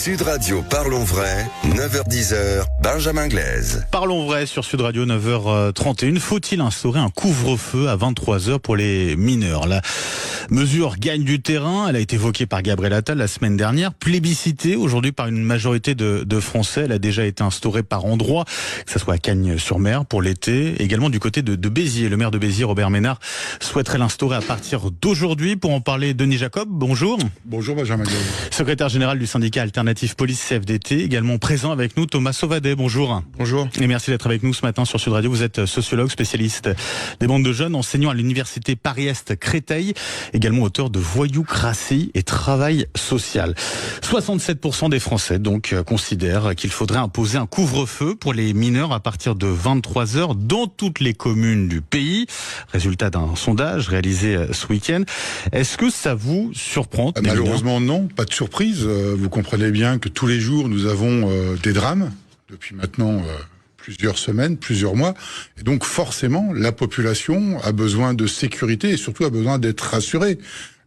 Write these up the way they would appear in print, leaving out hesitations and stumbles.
Sud Radio Parlons Vrai, 9h-10h, Benjamin Glaise. Parlons vrai sur Sud Radio, 9h31. Faut-il instaurer un couvre-feu à 23h pour les mineurs? La mesure gagne du terrain. Elle a été évoquée par Gabriel Attal la semaine dernière, plébiscitée aujourd'hui par une majorité de Français. Elle a déjà été instaurée par endroits, que ce soit à Cagnes-sur-Mer pour l'été, également du côté de Béziers. Le maire de Béziers, Robert Ménard, souhaiterait l'instaurer à partir d'aujourd'hui. Pour en parler, Denis Jacob, bonjour. Bonjour Benjamin Glaise. Secrétaire général du syndicat Alternative Police CFDT, également présent avec nous Thomas Sauvadet, bonjour. Bonjour. Et merci d'être avec nous ce matin sur Sud Radio. Vous êtes sociologue, spécialiste des bandes de jeunes, enseignant à l'université Paris-Est Créteil, également auteur de Voyoucratie et Travail social. 67% des Français donc considèrent qu'il faudrait imposer un couvre-feu pour les mineurs à partir de 23h dans toutes les communes du pays. Résultat d'un sondage réalisé ce week-end. Est-ce que ça vous surprend? Malheureusement non, pas de surprise. Vous comprenez bien que tous les jours nous avons des drames depuis maintenant plusieurs semaines, plusieurs mois. Et donc forcément, la population a besoin de sécurité et surtout a besoin d'être rassurée.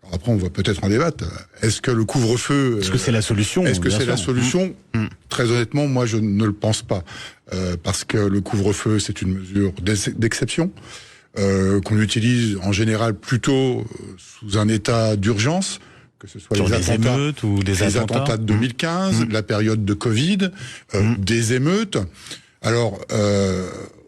Alors après, on va peut-être en débattre. Est-ce que le couvre-feu... Est-ce que c'est la solution? Est-ce que c'est la solution? Très honnêtement, moi, je ne le pense pas. Parce que le couvre-feu, c'est une mesure d'exception. Qu'on utilise en général plutôt sous un état d'urgence, que ce soit les émeutes ou des attentats de 2015, la période de Covid, des émeutes. Alors,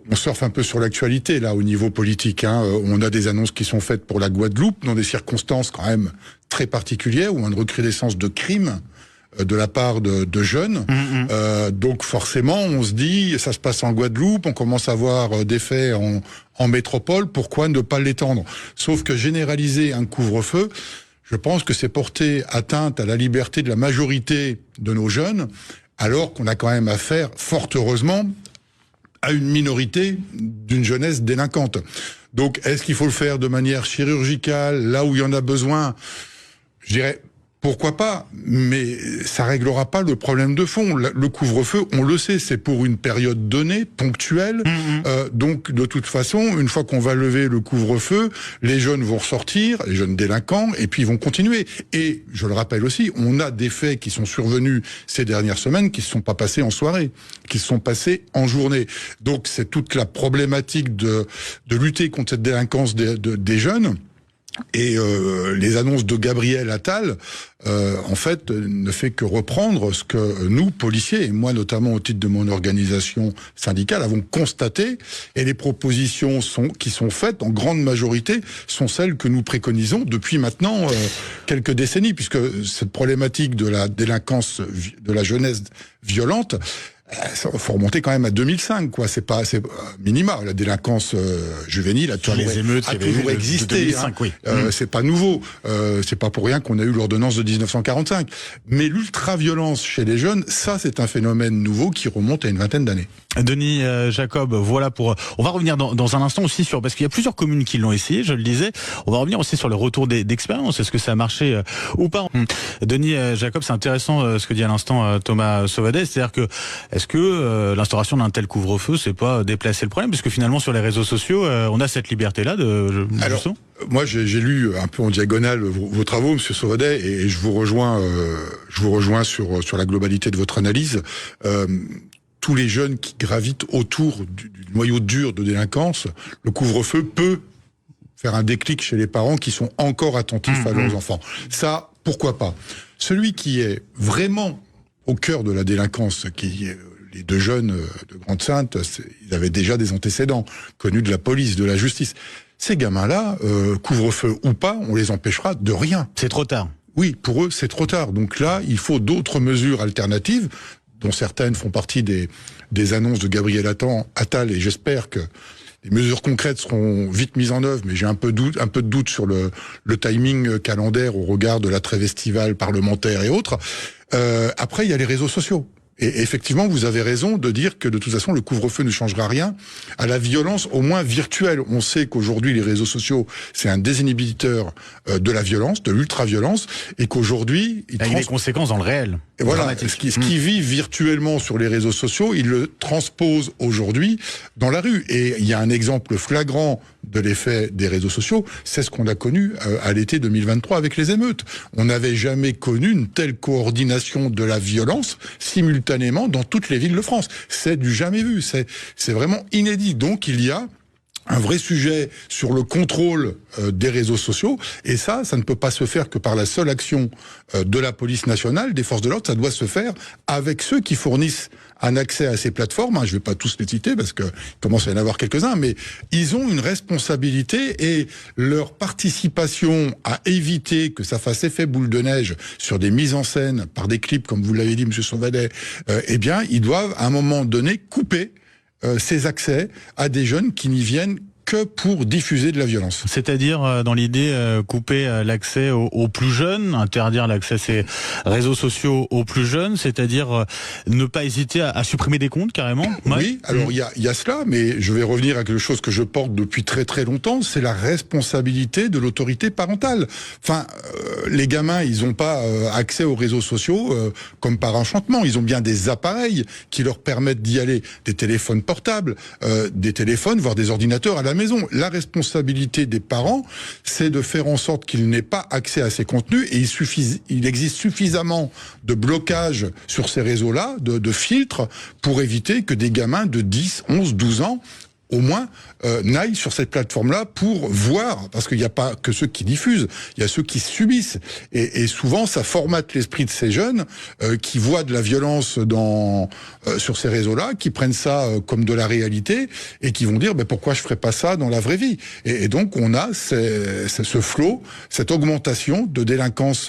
on surfe un peu sur l'actualité là au niveau politique. On a des annonces qui sont faites pour la Guadeloupe dans des circonstances quand même très particulières où on a une recrudescence de crimes de la part de jeunes. Donc forcément, on se dit, ça se passe en Guadeloupe, on commence à voir des faits en métropole, pourquoi ne pas l'étendre? Sauf que généraliser un couvre-feu, je pense que c'est porter atteinte à la liberté de la majorité de nos jeunes, alors qu'on a quand même affaire, fort heureusement, à une minorité d'une jeunesse délinquante. Donc, est-ce qu'il faut le faire de manière chirurgicale, là où il y en a besoin? Je dirais... Pourquoi pas, mais ça réglera pas le problème de fond. Le couvre-feu, on le sait, c'est pour une période donnée, ponctuelle. Donc, de toute façon, une fois qu'on va lever le couvre-feu, les jeunes vont ressortir, les jeunes délinquants, et puis ils vont continuer. Et, je le rappelle aussi, on a des faits qui sont survenus ces dernières semaines qui ne se sont pas passés en soirée, qui se sont passés en journée. Donc, c'est toute la problématique de lutter contre cette délinquance des jeunes. Et les annonces de Gabriel Attal, en fait, ne fait que reprendre ce que nous, policiers, et moi notamment au titre de mon organisation syndicale, avons constaté. Et les propositions qui sont faites, en grande majorité, sont celles que nous préconisons depuis maintenant quelques décennies, puisque cette problématique de la délinquance, de la jeunesse violente, faut remonter quand même à 2005, quoi. C'est minima. La délinquance juvénile a toujours existé. 2005, oui. C'est pas nouveau. C'est pas pour rien qu'on a eu l'ordonnance de 1945. Mais l'ultra-violence chez les jeunes, ça, c'est un phénomène nouveau qui remonte à une vingtaine d'années. Denis Jacob, voilà pour. On va revenir dans un instant aussi sur, parce qu'il y a plusieurs communes qui l'ont essayé, je le disais. On va revenir aussi sur le retour d'expérience. Est-ce que ça a marché ou pas? Denis Jacob, c'est intéressant ce que dit à l'instant Thomas Sauvadet, c'est-à-dire que est-ce que l'instauration d'un tel couvre-feu, c'est pas déplacer le problème, puisque finalement sur les réseaux sociaux, on a cette liberté-là de. Alors, moi, j'ai lu un peu en diagonale vos travaux, Monsieur Sauvadet, et je vous rejoins sur la globalité de votre analyse. Tous les jeunes qui gravitent autour du noyau dur de délinquance, le couvre-feu peut faire un déclic chez les parents qui sont encore attentifs à leurs enfants. Ça, pourquoi pas? Celui qui est vraiment au cœur de la délinquance, les deux jeunes de Grande-Sainte, ils avaient déjà des antécédents, connus de la police, de la justice. Ces gamins-là, couvre-feu ou pas, on les empêchera de rien. C'est trop tard. Oui, pour eux, c'est trop tard. Donc là, il faut d'autres mesures alternatives, dont certaines font partie des annonces de Gabriel Attal, et j'espère que les mesures concrètes seront vite mises en œuvre, mais j'ai un peu de doute sur le timing calendaire au regard de la trêve estivale parlementaire et autres. Après, il y a les réseaux sociaux. Et effectivement, vous avez raison de dire que de toute façon, le couvre-feu ne changera rien à la violence, au moins virtuelle. On sait qu'aujourd'hui, les réseaux sociaux, c'est un désinhibiteur de la violence, de l'ultra-violence, et qu'aujourd'hui... Il y a des conséquences dans le réel. Et voilà, ce qui vit virtuellement sur les réseaux sociaux, il le transpose aujourd'hui dans la rue. Et il y a un exemple flagrant de l'effet des réseaux sociaux, c'est ce qu'on a connu à l'été 2023 avec les émeutes. On n'avait jamais connu une telle coordination de la violence simultanément dans toutes les villes de France. C'est du jamais vu, c'est vraiment inédit. Donc il y a un vrai sujet sur le contrôle des réseaux sociaux, et ça ne peut pas se faire que par la seule action de la police nationale, des forces de l'ordre. Ça doit se faire avec ceux qui fournissent un accès à ces plateformes. Je vais pas tous les citer parce que commence à y en avoir quelques-uns, mais ils ont une responsabilité, et leur participation à éviter que ça fasse effet boule de neige sur des mises en scène par des clips, comme vous l'avez dit, Monsieur Sauvadet, eh bien, ils doivent à un moment donné couper ces accès à des jeunes qui n'y viennent que pour diffuser de la violence. C'est-à-dire, dans l'idée, couper l'accès aux plus jeunes, interdire l'accès à ces réseaux sociaux aux plus jeunes, c'est-à-dire ne pas hésiter à supprimer des comptes, carrément. Oui, alors il y a cela, mais je vais revenir à quelque chose que je porte depuis très très longtemps, c'est la responsabilité de l'autorité parentale. Enfin, les gamins, ils n'ont pas accès aux réseaux sociaux comme par enchantement. Ils ont bien des appareils qui leur permettent d'y aller, des téléphones portables, des téléphones, voire des ordinateurs à la maison. La responsabilité des parents, c'est de faire en sorte qu'ils n'aient pas accès à ces contenus, et il existe suffisamment de blocages sur ces réseaux-là, de filtres, pour éviter que des gamins de 10, 11, 12 ans au moins n'aillent sur cette plateforme-là pour voir, parce qu'il n'y a pas que ceux qui diffusent, il y a ceux qui subissent, et souvent ça formate l'esprit de ces jeunes qui voient de la violence sur ces réseaux-là, qui prennent ça comme de la réalité, et qui vont dire pourquoi je ferais pas ça dans la vraie vie, et donc on a ce flot, cette augmentation de délinquance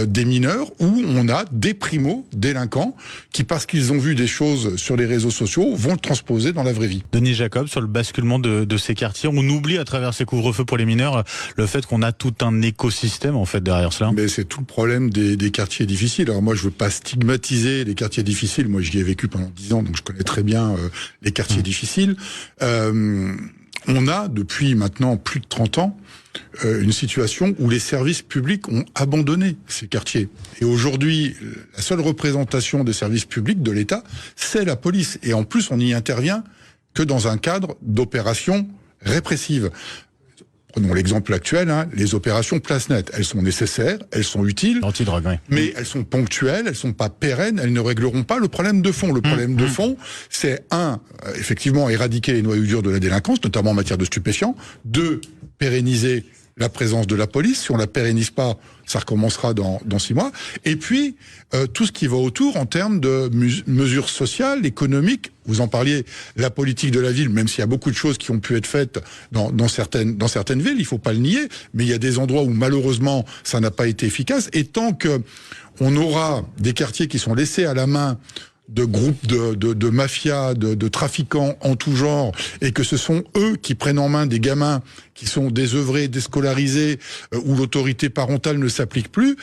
des mineurs, où on a des primo-délinquants qui, parce qu'ils ont vu des choses sur les réseaux sociaux, vont le transposer dans la vraie vie. Denis Jacob, sur le basculement de ces quartiers, on oublie à travers ces couvre-feux pour les mineurs le fait qu'on a tout un écosystème en fait derrière cela. Mais c'est tout le problème des quartiers difficiles. Alors moi je veux pas stigmatiser les quartiers difficiles, moi j'y ai vécu pendant 10 ans, donc je connais très bien les quartiers difficiles. On a depuis maintenant plus de 30 ans une situation où les services publics ont abandonné ces quartiers. Et aujourd'hui, la seule représentation des services publics de l'État, c'est la police. Et en plus, on n'y intervient que dans un cadre d'opérations répressives. Prenons l'exemple actuel, les opérations Place Nette. Elles sont nécessaires, elles sont utiles, anti-drogue, oui. Mais elles sont ponctuelles, elles sont pas pérennes, elles ne régleront pas le problème de fond. Le problème de fond, c'est effectivement, éradiquer les noyaux durs de la délinquance, notamment en matière de stupéfiants. 2, pérenniser la présence de la police. Si on la pérennise pas, ça recommencera dans 6 mois. Et puis, tout ce qui va autour en termes de mesures sociales, économiques. Vous en parliez, la politique de la ville, même s'il y a beaucoup de choses qui ont pu être faites dans certaines villes, il faut pas le nier, mais il y a des endroits où malheureusement ça n'a pas été efficace. Et tant que on aura des quartiers qui sont laissés à la main de groupes de mafias, de trafiquants en tout genre, et que ce sont eux qui prennent en main des gamins qui sont désœuvrés, déscolarisés, où l'autorité parentale ne s'applique plus,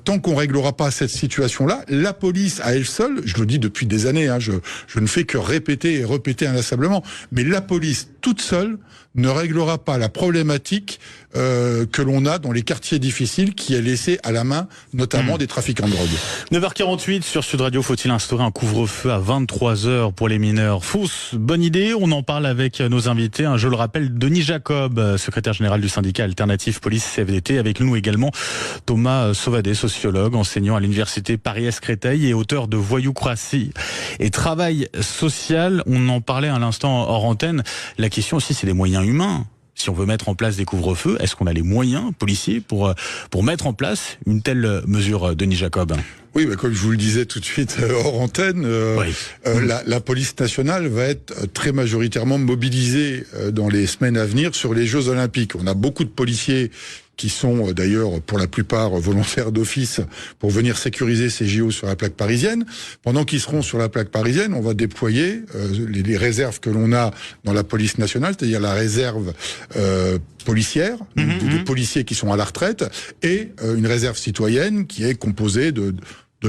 tant qu'on réglera pas cette situation-là, la police à elle seule, je le dis depuis des années, je ne fais que répéter et répéter inlassablement, mais la police toute seule ne réglera pas la problématique que l'on a dans les quartiers difficiles, qui est laissée à la main notamment des trafiquants de drogue. 9h48 sur Sud Radio, faut-il instaurer un couvre-feu à 23h pour les mineurs? Fausse bonne idée, on en parle avec nos invités, je le rappelle, Denis Jacob, secrétaire général du syndicat Alternative Police CFDT, avec nous également Thomas Sauvadet, sociologue, enseignant à l'université Paris-Est Créteil et auteur de Voyoucratie et Travail social. On en parlait à l'instant hors antenne, la question aussi c'est les moyens humains. Si on veut mettre en place des couvre-feux, est-ce qu'on a les moyens policiers pour mettre en place une telle mesure, Denis Jacob? Oui, comme je vous le disais tout de suite hors antenne, la police nationale va être très majoritairement mobilisée dans les semaines à venir sur les Jeux Olympiques. On a beaucoup de policiers qui sont d'ailleurs pour la plupart volontaires d'office pour venir sécuriser ces JO sur la plaque parisienne. Pendant qu'ils seront sur la plaque parisienne, on va déployer les réserves que l'on a dans la police nationale, c'est-à-dire la réserve policière, des policiers qui sont à la retraite, et une réserve citoyenne qui est composée de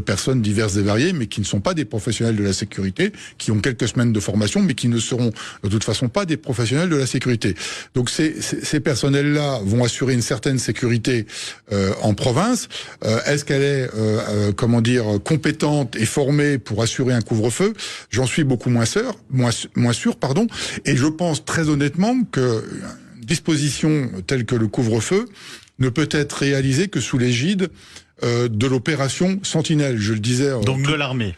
personnes diverses et variées, mais qui ne sont pas des professionnels de la sécurité, qui ont quelques semaines de formation, mais qui ne seront de toute façon pas des professionnels de la sécurité. Donc ces personnels-là vont assurer une certaine sécurité en province. Est-ce qu'elle est, compétente et formée pour assurer un couvre-feu? J'en suis beaucoup moins sûr, et je pense très honnêtement que disposition telle que le couvre-feu ne peut être réalisée que sous l'égide de l'opération Sentinelle. Je le disais. Donc de l'armée.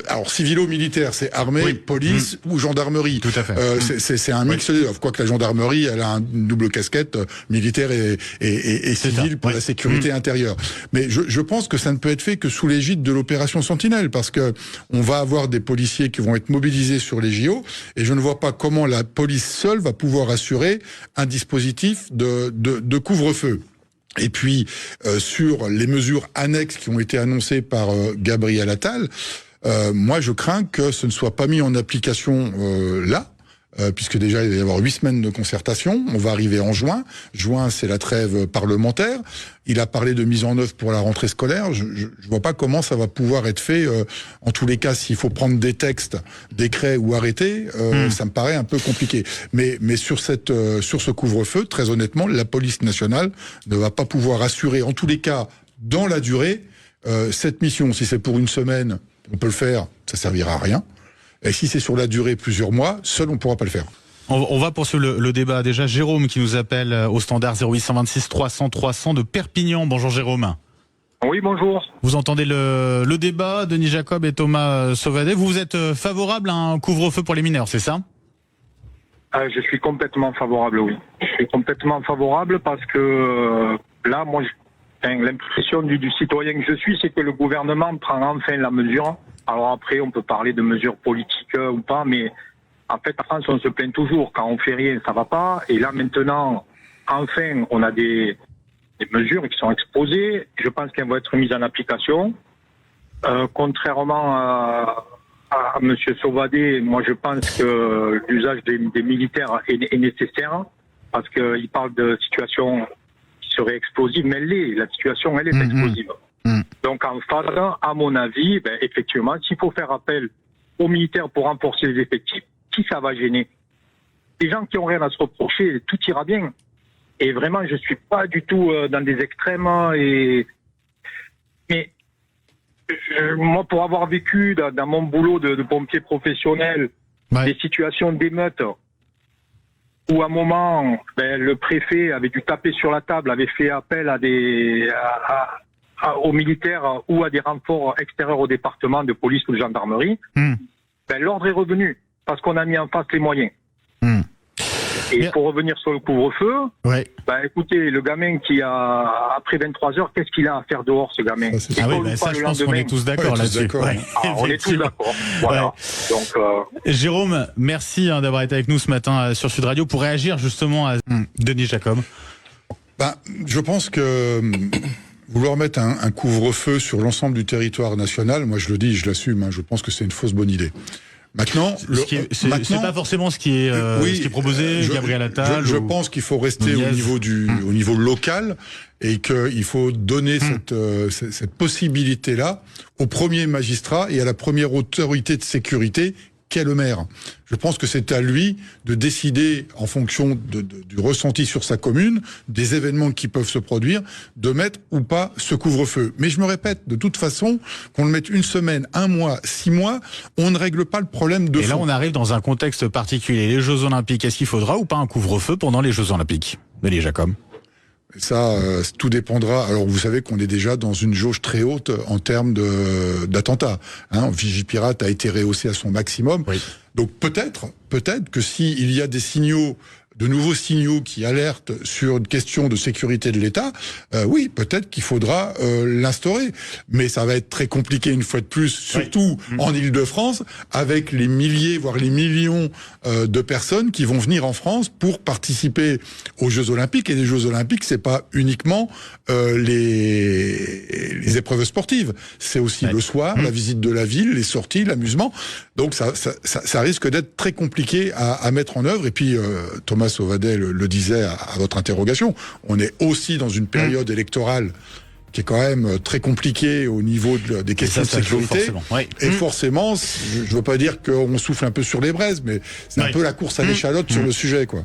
Alors civilo-militaire, c'est armée, police ou gendarmerie. Tout à fait. C'est un mix. Quoique la gendarmerie, elle a une double casquette militaire et civile pour la sécurité intérieure. Mais je pense que ça ne peut être fait que sous l'égide de l'opération Sentinelle, parce que on va avoir des policiers qui vont être mobilisés sur les JO, et je ne vois pas comment la police seule va pouvoir assurer un dispositif de couvre-feu. Et puis sur les mesures annexes qui ont été annoncées par Gabriel Attal. Moi, je crains que ce ne soit pas mis en application là, puisque déjà il va y avoir 8 semaines de concertation. On va arriver en juin. Juin, c'est la trêve parlementaire. Il a parlé de mise en œuvre pour la rentrée scolaire. Je vois pas comment ça va pouvoir être fait. En tous les cas, s'il faut prendre des textes, décrets ou arrêtés, ça me paraît un peu compliqué. Mais sur ce couvre-feu, très honnêtement, la police nationale ne va pas pouvoir assurer, en tous les cas, dans la durée, cette mission. Si c'est pour une semaine, on peut le faire, ça servira à rien. Et si c'est sur la durée, plusieurs mois, seul on pourra pas le faire. On va poursuivre le débat. Déjà, Jérôme qui nous appelle au standard 0826 300 300 de Perpignan. Bonjour Jérôme. Oui, bonjour. Vous entendez le débat, Denis Jacob et Thomas Sauvadet. Vous êtes favorable à un couvre-feu pour les mineurs, c'est ça ? Je suis complètement favorable, oui. Je suis complètement favorable parce que là, moi, l'impression du citoyen que je suis, c'est que le gouvernement prend enfin la mesure. Alors après, on peut parler de mesures politiques ou pas, mais en fait, en France, on se plaint toujours. Quand on fait rien, ça va pas. Et là, maintenant, enfin, on a des mesures qui sont exposées. Je pense qu'elles vont être mises en application. Contrairement à Monsieur Sauvadet, moi, je pense que l'usage des militaires est nécessaire parce qu'il parle de situation serait explosive, mais la situation, elle est explosive. Donc, en face, à mon avis, effectivement, s'il faut faire appel aux militaires pour renforcer les effectifs, qui ça va gêner? Les gens qui ont rien à se reprocher, tout ira bien. Et vraiment, je suis pas du tout dans des extrêmes. Mais moi, pour avoir vécu dans mon boulot de pompier professionnel, des situations d'émeute, où à un moment, le préfet avait dû taper sur la table, avait fait appel aux militaires ou à des renforts extérieurs au département de police ou de gendarmerie, l'ordre est revenu parce qu'on a mis en face les moyens. Et pour revenir sur le couvre-feu, écoutez, le gamin qui a, après 23 heures, qu'est-ce qu'il a à faire dehors, ce gamin? Ça, je pense qu'on est tous d'accord là-dessus. On est tous d'accord. Voilà. Donc, Jérôme, merci d'avoir été avec nous ce matin sur Sud Radio pour réagir justement à Denis Jacob. Je pense que vouloir mettre un couvre-feu sur l'ensemble du territoire national, moi je le dis, je l'assume, je pense que c'est une fausse bonne idée. Maintenant, c'est pas forcément ce qui est proposé, Gabriel Attal. Je pense qu'il faut rester au niveau local et qu'il faut donner cette possibilité-là au premier magistrat et à la première autorité de sécurité qu'est le maire. Je pense que c'est à lui de décider, en fonction du ressenti sur sa commune, des événements qui peuvent se produire, de mettre ou pas ce couvre-feu. Mais je me répète, de toute façon, qu'on le mette 1 semaine, 1 mois, 6 mois, on ne règle pas le problème de fond. Et là, on arrive dans un contexte particulier. Les Jeux Olympiques, est-ce qu'il faudra ou pas un couvre-feu pendant les Jeux Olympiques? Denis Jacob. Ça, tout dépendra. Alors, vous savez qu'on est déjà dans une jauge très haute en termes d'attentats. Vigipirate a été rehaussé à son maximum. Oui. Donc peut-être que s'il y a de nouveaux signaux qui alertent sur une question de sécurité de l'État, oui, peut-être qu'il faudra l'instaurer. Mais ça va être très compliqué une fois de plus, surtout en Île-de-France, avec les milliers, voire les millions de personnes qui vont venir en France pour participer aux Jeux Olympiques. Et les Jeux Olympiques, c'est pas uniquement les épreuves sportives. C'est aussi le soir, la visite de la ville, les sorties, l'amusement. Donc ça risque d'être très compliqué à mettre en œuvre. Et puis Thomas Sauvadet le disait à votre interrogation, on est aussi dans une période électorale qui est quand même très compliquée au niveau des questions de sécurité. Et forcément, je veux pas dire qu'on souffle un peu sur les braises, mais c'est un peu la course à l'échalote sur le sujet, quoi.